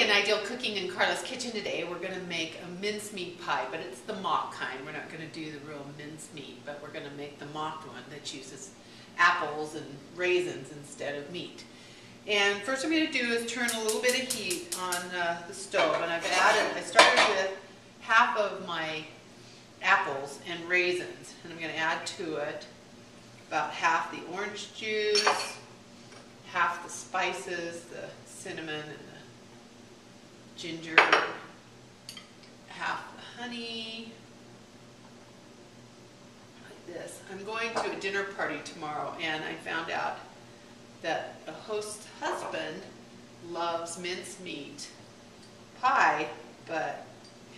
an Ideal Cooking in Carla's Kitchen today. We're going to make a mincemeat pie, but it's the mock kind. We're not going to do the real mincemeat, but we're going to make the mocked one that uses apples and raisins instead of meat. And first what I'm going to do is turn a little bit of heat on the stove, and I started with half of my apples and raisins, and I'm going to add to it about half the orange juice, half the spices, the cinnamon and the ginger, half the honey, like this. I'm going to a dinner party tomorrow, and I found out that the host's husband loves mincemeat pie, but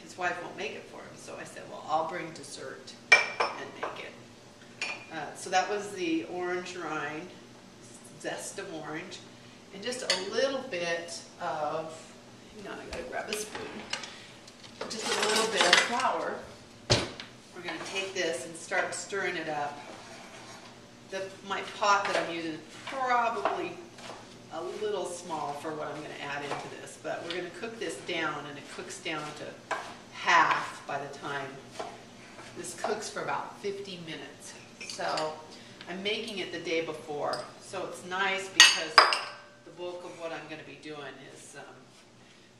his wife won't make it for him. So I said, well, I'll bring dessert and make it. So that was the orange rind, zest of orange, and just a little bit of, hang on, I gotta grab a spoon, just a little bit of flour. We're gonna take this and start stirring it up. My pot that I'm using is probably a little small for what I'm gonna add into this, but we're gonna cook this down, and it cooks down to half by the time. This cooks for about 50 minutes. So I'm making it the day before. So it's nice because the bulk of what I'm going to be doing is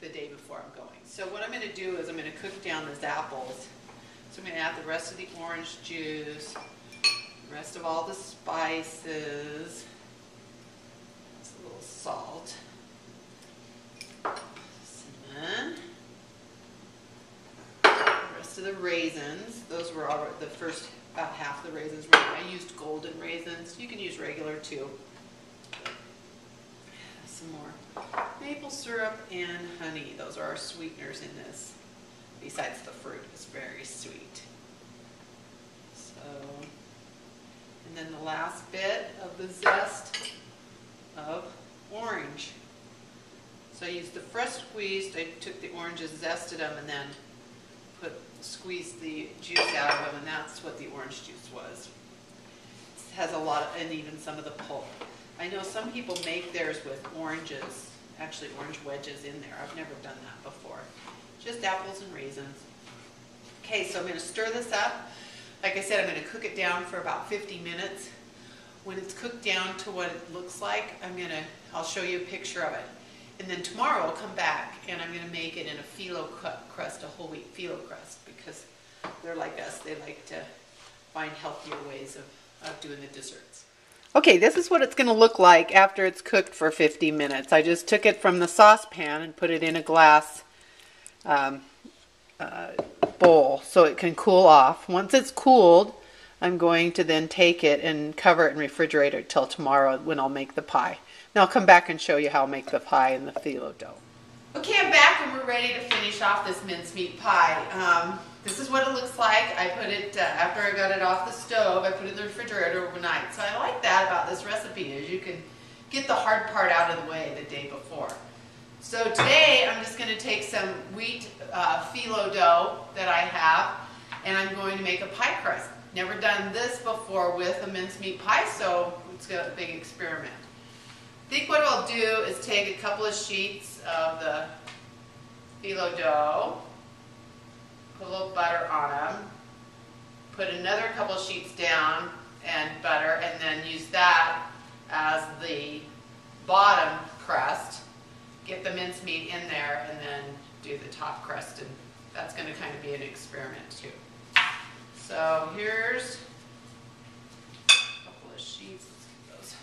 the day before I'm going. So what I'm going to do is I'm going to cook down those apples. So I'm going to add the rest of the orange juice, the rest of all the spices, just a little salt, cinnamon, the rest of the raisins. Those were all the first, about half the raisins. I used golden raisins. You can use regular too. Some more maple syrup and honey. Those are our sweeteners in this. Besides the fruit, it's very sweet. So, and then the last bit of the zest of orange. So I used the fresh squeezed. I took the oranges, zested them, and then squeezed the juice out of them, and that's what the orange juice was. It has a lot of, and even some of the pulp. I know some people make theirs with oranges, actually orange wedges in there. I've never done that before. Just apples and raisins. Okay, so I'm going to stir this up. Like I said, I'm going to cook it down for about 50 minutes. When it's cooked down to what it looks like, I'll show you a picture of it. And then tomorrow I'll come back and I'm going to make it in a phyllo crust, a whole wheat phyllo crust, because they're like us. They like to find healthier ways of doing the desserts. Okay, this is what it's going to look like after it's cooked for 50 minutes. I just took it from the saucepan and put it in a glass bowl so it can cool off. Once it's cooled, I'm going to then take it and cover it and refrigerate it till tomorrow when I'll make the pie. Then I'll come back and show you how I'll make the pie and the phyllo dough. Okay, I'm back and we're ready to finish off this mincemeat pie. This is what it looks like. I put it, after I got it off the stove, I put it in the refrigerator overnight. So I like that about this recipe, is you can get the hard part out of the way the day before. So today I'm just going to take some wheat phyllo dough that I have, and I'm going to make a pie crust. Never done this before with a mincemeat pie, so it's a big experiment. I think what I'll do is take a couple of sheets of the phyllo dough, put a little butter on them, put another couple of sheets down and butter, and then use that as the bottom crust. Get the mincemeat in there and then do the top crust, and that's going to kind of be an experiment too. So here's a couple of sheets. Let's get those.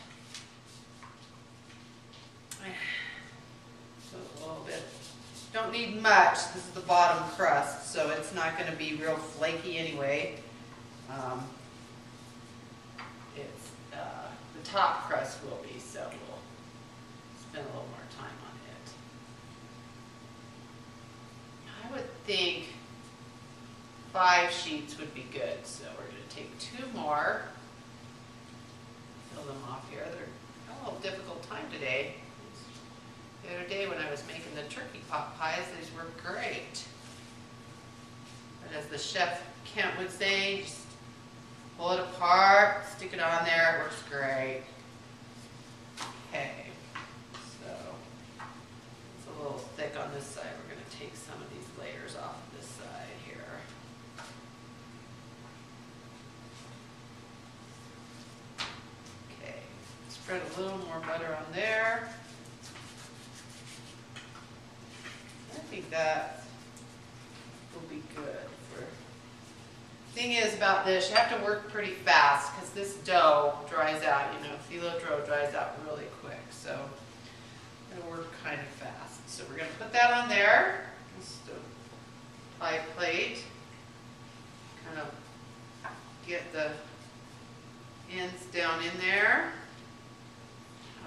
So a little bit. Don't need much. This is the bottom crust, so it's not going to be real flaky anyway. The top crust will be, so we'll spend a little more time on it. I would think 5 sheets would be good, so we're going to take 2 more. Fill them off here. They're a little difficult time today. The other day when I was making the turkey pot pies, these were great. But as the chef Kent would say, just pull it apart, stick it on there, it works great. Okay, so it's a little thick on this spread a little more butter on there. I think that will be good. Thing is about this, you have to work pretty fast because this dough dries out, you know, phyllo dough dries out really quick, so it'll work kind of fast. So we're going to put that on there, just a pie plate, kind of get the ends down in there,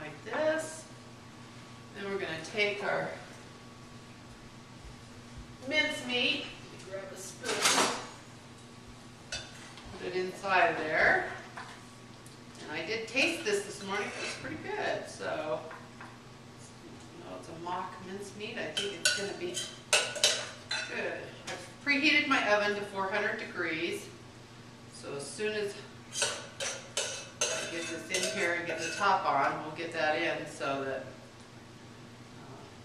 like this. Then we're going to take our mincemeat, grab a spoon, put it inside there. And I did taste this morning. It was pretty good. So, you know, it's a mock mincemeat. I think it's going to be good. I've preheated my oven to 400 degrees. So as soon as I get this in here and get the top on, we'll get that in so that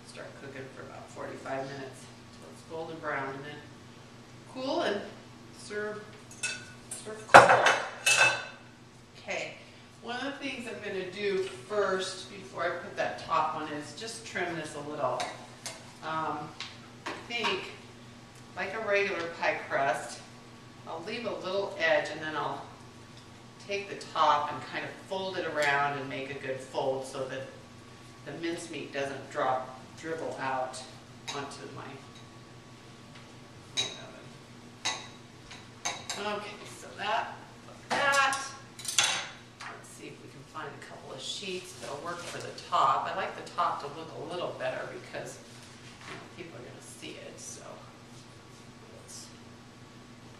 start cooking for about 45 minutes until it's golden brown, and then cool and serve cold. Okay, one of the things I'm going to do first before I put that top on is just trim this a little. I think, like a regular pie crust, I'll leave a little edge and then I'll take the top and kind of fold it around and make a good fold so that the mincemeat doesn't dribble out onto my oven. Okay, so that. Let's see if we can find a couple of sheets that'll work for the top. I like the top to look a little better because, you know, people are going to see it. So let's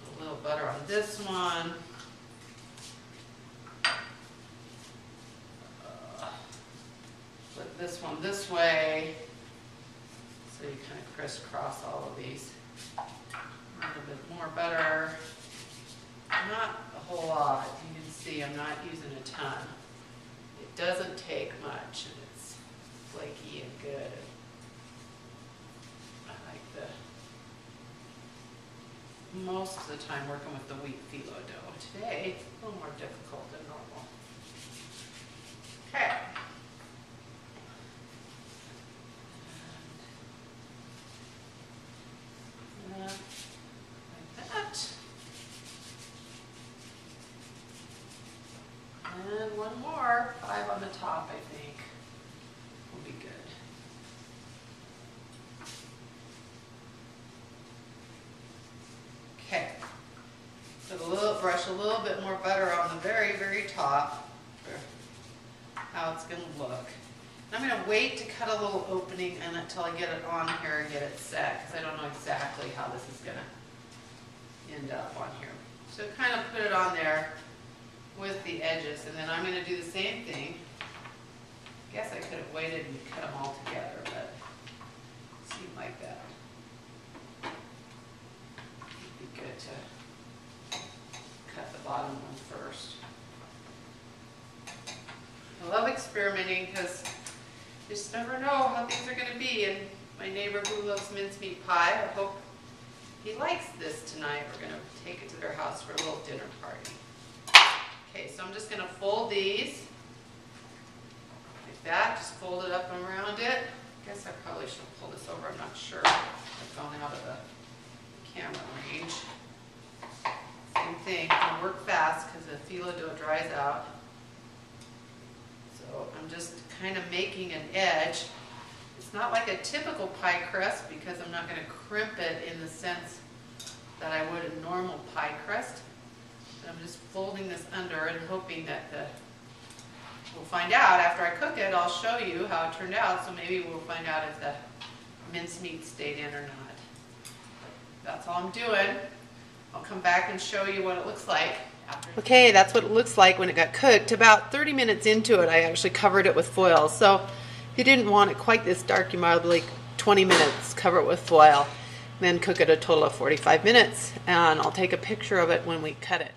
put a little butter on this one. Put this one this way, so you kind of crisscross all of these. A little bit more butter. Not a whole lot. You can see I'm not using a ton. It doesn't take much, and it's flaky and good. I like most of the time working with the wheat phyllo dough. Today, it's a little more difficult than normal. Okay. Like that. And one more, 5 on the top, I think, will be good. Okay, so brush a little bit more butter on the very, very top for how it's going to look. And I'm going to wait to cut a little opening until I get it on here and get it set, because I don't know exactly how this is going to end up on here. So kind of put it on there with the edges, and then I'm going to do the same thing. I guess I could have waited and cut them all together, but it seemed like that would be good to cut the bottom one first. I love experimenting because you just never know how things are going to be. And my neighbor who loves mincemeat pie, I hope he likes this tonight. We're going to take it to their house for a little dinner party. Okay, so I'm just going to fold these like that, just fold it up and around it. I guess I probably should pull this over, I'm not sure. I've gone out of the camera range. Same thing, I work fast because the phyllo dough dries out. So I'm just kind of making an edge. It's not like a typical pie crust because I'm not going to crimp it in the sense that I would a normal pie crust. I'm just folding this under and hoping that we'll find out after I cook it. I'll show you how it turned out, so maybe we'll find out if the mincemeat stayed in or not. That's all I'm doing. I'll come back and show you what it looks like after. Okay, that's what it looks like when it got cooked. About 30 minutes into it, I actually covered it with foil. So if you didn't want it quite this dark, you might have like 20 minutes, cover it with foil, then cook it a total of 45 minutes, and I'll take a picture of it when we cut it.